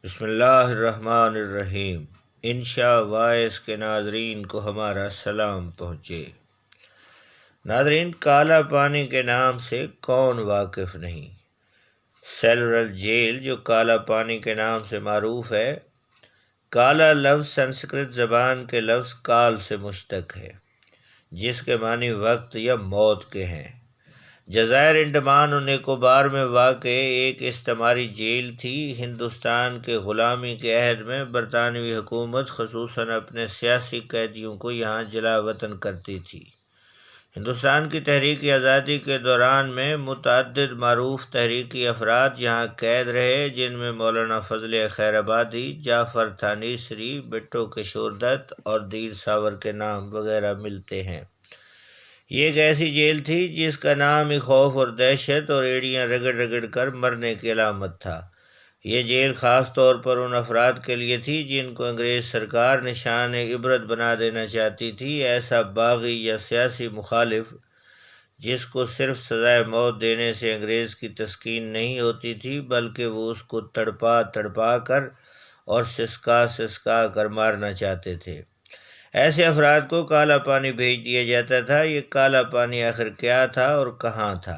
بسم اللہ الرحمن الرحیم۔ انشاء وائس کے ناظرین کو ہمارا سلام پہنچے۔ ناظرین، کالا پانی کے نام سے کون واقف نہیں؟ سیلورل جیل جو کالا پانی کے نام سے معروف ہے، کالا لفظ سنسکرت زبان کے لفظ کال سے مشتق ہے، جس کے معنی وقت یا موت کے ہیں۔ جزائر انڈمان اور نکوبار میں واقع ایک استعماری جیل تھی۔ ہندوستان کے غلامی کے عہد میں برطانوی حکومت خصوصاً اپنے سیاسی قیدیوں کو یہاں جلا وطن کرتی تھی۔ ہندوستان کی تحریک آزادی کے دوران میں متعدد معروف تحریکی افراد یہاں قید رہے، جن میں مولانا فضل خیر آبادی، جعفر تھانیسری، بٹو کشور دت اور دیر ساور کے نام وغیرہ ملتے ہیں۔ یہ ایک ایسی جیل تھی جس کا نام ہی خوف اور دہشت اور ایڑیاں رگڑ رگڑ کر مرنے کی علامت تھا۔ یہ جیل خاص طور پر ان افراد کے لیے تھی جن کو انگریز سرکار نشان عبرت بنا دینا چاہتی تھی۔ ایسا باغی یا سیاسی مخالف جس کو صرف سزائے موت دینے سے انگریز کی تسکین نہیں ہوتی تھی، بلکہ وہ اس کو تڑپا تڑپا کر اور سسکا سسکا کر مارنا چاہتے تھے، ایسے افراد کو کالا پانی بھیج دیا جاتا تھا۔ یہ کالا پانی آخر کیا تھا اور کہاں تھا؟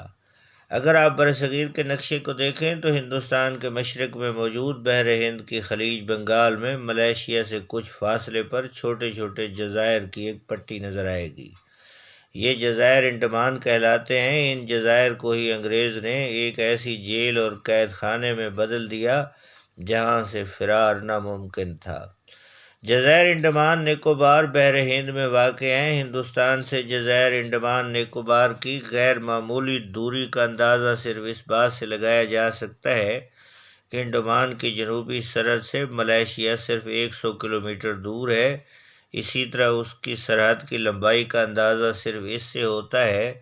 اگر آپ برصغیر کے نقشے کو دیکھیں تو ہندوستان کے مشرق میں موجود بحر ہند کی خلیج بنگال میں ملیشیا سے کچھ فاصلے پر چھوٹے چھوٹے جزائر کی ایک پٹی نظر آئے گی۔ یہ جزائر انڈمان کہلاتے ہیں۔ ان جزائر کو ہی انگریز نے ایک ایسی جیل اور قید خانے میں بدل دیا جہاں سے فرار ناممکن تھا۔ جزائر انڈمان نکوبار بحر ہند میں واقع ہیں۔ ہندوستان سے جزائر انڈمان نکوبار کی غیر معمولی دوری کا اندازہ صرف اس بات سے لگایا جا سکتا ہے کہ انڈمان کی جنوبی سرحد سے ملیشیا صرف 100 کلومیٹر دور ہے۔ اسی طرح اس کی سرحد کی لمبائی کا اندازہ صرف اس سے ہوتا ہے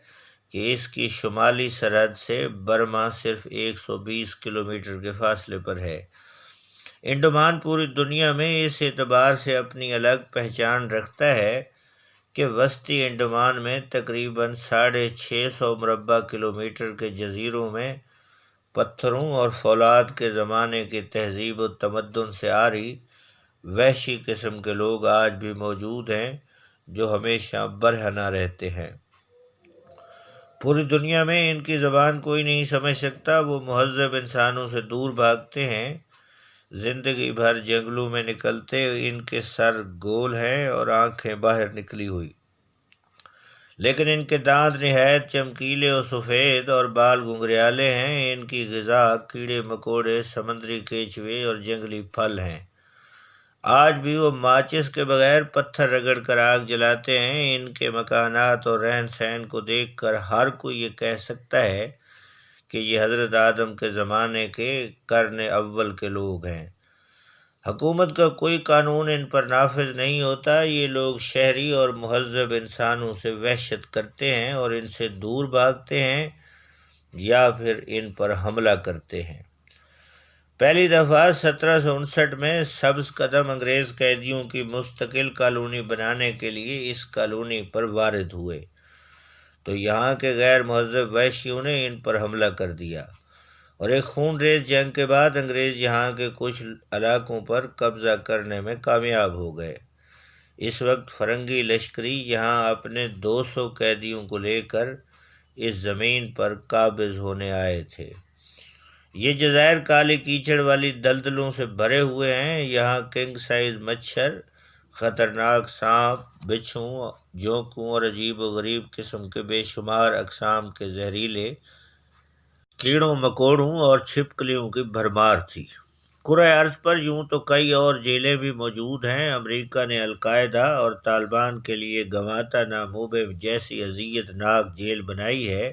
کہ اس کی شمالی سرحد سے برما صرف 120 کلومیٹر کے فاصلے پر ہے۔ انڈمان پوری دنیا میں اس اعتبار سے اپنی الگ پہچان رکھتا ہے کہ وسطی انڈمان میں تقریباً 650 مربع کلومیٹر کے جزیروں میں پتھروں اور فولاد کے زمانے کی تہذیب و تمدن سے عاری وحشی قسم کے لوگ آج بھی موجود ہیں جو ہمیشہ برہنہ رہتے ہیں۔ پوری دنیا میں ان کی زبان کوئی نہیں سمجھ سکتا۔ وہ مہذب انسانوں سے دور بھاگتے ہیں، زندگی بھر جنگلوں میں نکلتے۔ ان کے سر گول ہیں اور آنکھیں باہر نکلی ہوئی، لیکن ان کے دانت نہایت چمکیلے اور سفید اور بال گھنگریالے ہیں۔ ان کی غذا کیڑے مکوڑے، سمندری کیچوے اور جنگلی پھل ہیں۔ آج بھی وہ ماچس کے بغیر پتھر رگڑ کر آگ جلاتے ہیں۔ ان کے مکانات اور رہن سہن کو دیکھ کر ہر کوئی یہ کہہ سکتا ہے کہ یہ حضرت آدم کے زمانے کے قرن اول کے لوگ ہیں۔ حکومت کا کوئی قانون ان پر نافذ نہیں ہوتا۔ یہ لوگ شہری اور مہذب انسانوں سے وحشت کرتے ہیں اور ان سے دور بھاگتے ہیں یا پھر ان پر حملہ کرتے ہیں۔ پہلی دفعہ 1759 میں سبز قدم انگریز قیدیوں کی مستقل کالونی بنانے کے لیے اس کالونی پر وارد ہوئے تو یہاں کے غیر مہذب وحشیوں نے ان پر حملہ کر دیا اور ایک خون ریز جنگ کے بعد انگریز یہاں کے کچھ علاقوں پر قبضہ کرنے میں کامیاب ہو گئے۔ اس وقت فرنگی لشکری یہاں اپنے 200 قیدیوں کو لے کر اس زمین پر قابض ہونے آئے تھے۔ یہ جزائر کالی کیچڑ والی دلدلوں سے بھرے ہوئے ہیں۔ یہاں کنگ سائز مچھر، خطرناک سانپ، بچھوں، جونکوں اور عجیب و غریب قسم کے بے شمار اقسام کے زہریلے کیڑوں مکوڑوں اور چھپکلیوں کی بھرمار تھی۔ کرۂ ارض پر یوں تو کئی اور جیلیں بھی موجود ہیں۔ امریکہ نے القاعدہ اور طالبان کے لیے گوانتا نامو بے جیسی اذیت ناک جیل بنائی ہے،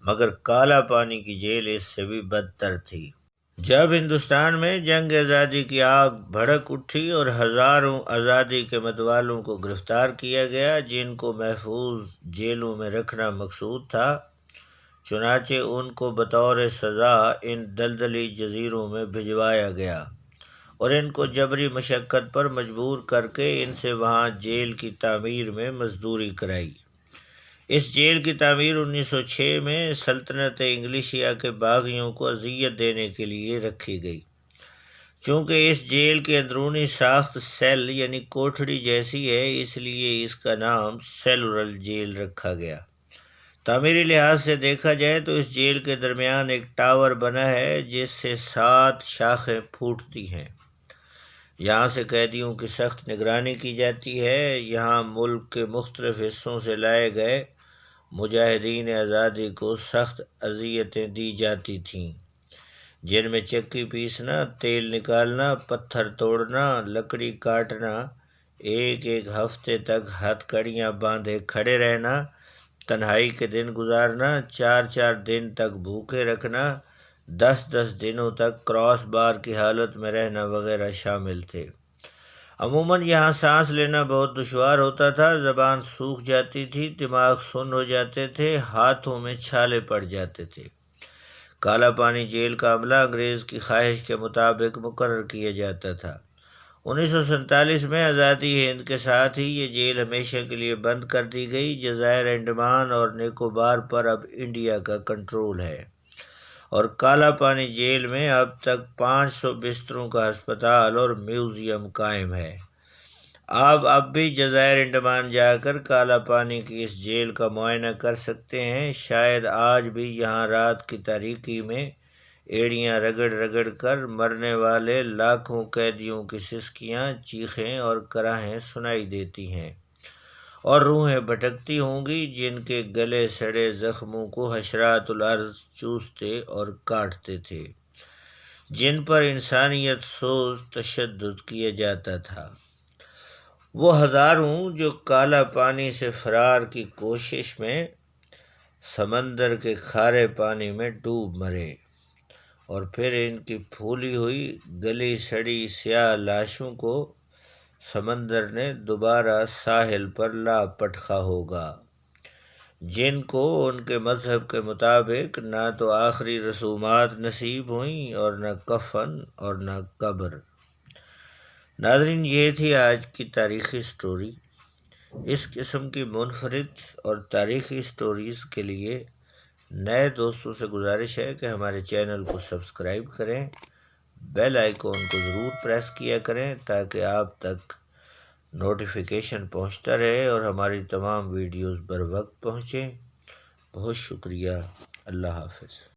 مگر کالا پانی کی جیل اس سے بھی بدتر تھی۔ جب ہندوستان میں جنگ آزادی کی آگ بھڑک اٹھی اور ہزاروں آزادی کے متوالوں کو گرفتار کیا گیا جن کو محفوظ جیلوں میں رکھنا مقصود تھا، چنانچہ ان کو بطور سزا ان دلدلی جزیروں میں بھجوایا گیا اور ان کو جبری مشقت پر مجبور کر کے ان سے وہاں جیل کی تعمیر میں مزدوری کرائی۔ اس جیل کی تعمیر 1906 میں سلطنت انگلیشیا کے باغیوں کو اذیت دینے کے لیے رکھی گئی۔ چونکہ اس جیل کی اندرونی ساخت سیل یعنی کوٹھڑی جیسی ہے، اس لیے اس کا نام سیلولر جیل رکھا گیا۔ تعمیری لحاظ سے دیکھا جائے تو اس جیل کے درمیان ایک ٹاور بنا ہے جس سے 7 شاخیں پھوٹتی ہیں۔ یہاں سے قیدیوں کی سخت نگرانی کی جاتی ہے۔ یہاں ملک کے مختلف حصوں سے لائے گئے مجاہدین آزادی کو سخت اذیتیں دی جاتی تھیں، جن میں چکی پیسنا، تیل نکالنا، پتھر توڑنا، لکڑی کاٹنا، ایک ہفتے تک ہتھ کڑیاں باندھے کھڑے رہنا، تنہائی کے دن گزارنا، 4 دن تک بھوکے رکھنا، 10 دنوں تک کراس بار کی حالت میں رہنا وغیرہ شامل تھے۔ عموماً یہاں سانس لینا بہت دشوار ہوتا تھا، زبان سوکھ جاتی تھی، دماغ سن ہو جاتے تھے، ہاتھوں میں چھالے پڑ جاتے تھے۔ کالا پانی جیل کا عملہ انگریز کی خواہش کے مطابق مقرر کیا جاتا تھا۔ 1947 میں آزادی ہند کے ساتھ ہی یہ جیل ہمیشہ کے لیے بند کر دی گئی۔ جزائر انڈمان اور نکوبار پر اب انڈیا کا کنٹرول ہے، اور کالا پانی جیل میں اب تک 500 بستروں کا ہسپتال اور میوزیم قائم ہے۔ آپ اب بھی جزائر انڈمان جا کر کالا پانی کی اس جیل کا معائنہ کر سکتے ہیں۔ شاید آج بھی یہاں رات کی تاریکی میں ایڑیاں رگڑ رگڑ کر مرنے والے لاکھوں قیدیوں کی سسکیاں، چیخیں اور کراہیں سنائی دیتی ہیں، اور روحیں بھٹکتی ہوں گی جن کے گلے سڑے زخموں کو حشرات الارض چوستے اور کاٹتے تھے، جن پر انسانیت سوز تشدد کیا جاتا تھا۔ وہ ہزاروں جو کالا پانی سے فرار کی کوشش میں سمندر کے کھارے پانی میں ڈوب مرے، اور پھر ان کی پھولی ہوئی گلی سڑی سیاہ لاشوں کو سمندر نے دوبارہ ساحل پر لا پٹخا ہوگا، جن کو ان کے مذہب کے مطابق نہ تو آخری رسومات نصیب ہوئیں اور نہ کفن اور نہ قبر۔ ناظرین، یہ تھی آج کی تاریخی سٹوری۔ اس قسم کی منفرد اور تاریخی سٹوریز کے لیے نئے دوستوں سے گزارش ہے کہ ہمارے چینل کو سبسکرائب کریں، بیل آئیکن کو ضرور پریس کیا کریں تاکہ آپ تک نوٹیفیکیشن پہنچتا رہے اور ہماری تمام ویڈیوز بر وقت پہنچیں۔ بہت شکریہ۔ اللہ حافظ۔